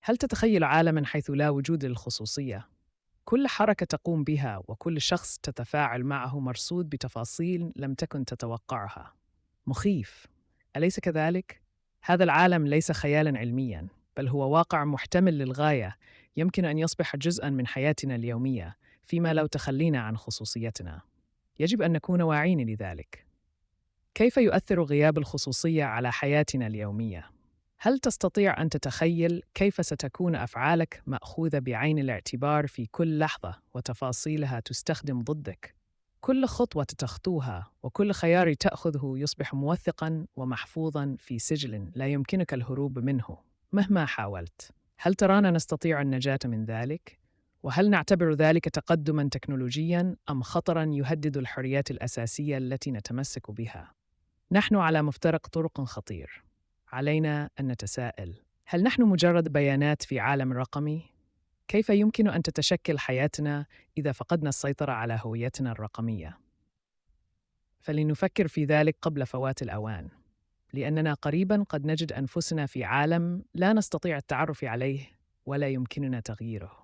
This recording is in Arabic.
هل تتخيل عالماً حيث لا وجود للخصوصية؟ كل حركة تقوم بها وكل شخص تتفاعل معه مرصود بتفاصيل لم تكن تتوقعها. مخيف، أليس كذلك؟ هذا العالم ليس خيالاً علمياً، بل هو واقع محتمل للغاية، يمكن أن يصبح جزءاً من حياتنا اليومية، فيما لو تخلينا عن خصوصيتنا. يجب أن نكون واعين لذلك. كيف يؤثر غياب الخصوصية على حياتنا اليومية؟ هل تستطيع أن تتخيل كيف ستكون أفعالك مأخوذة بعين الاعتبار في كل لحظة وتفاصيلها تستخدم ضدك؟ كل خطوة تخطوها وكل خيار تأخذه يصبح موثقاً ومحفوظاً في سجل لا يمكنك الهروب منه مهما حاولت. هل ترانا نستطيع النجاة من ذلك؟ وهل نعتبر ذلك تقدماً تكنولوجياً أم خطراً يهدد الحريات الأساسية التي نتمسك بها؟ نحن على مفترق طرق خطير. علينا أن نتساءل: هل نحن مجرد بيانات في عالم رقمي؟ كيف يمكن أن تتشكل حياتنا إذا فقدنا السيطرة على هويتنا الرقمية؟ فلنفكر في ذلك قبل فوات الأوان، لأننا قريباً قد نجد أنفسنا في عالم لا نستطيع التعرف عليه ولا يمكننا تغييره.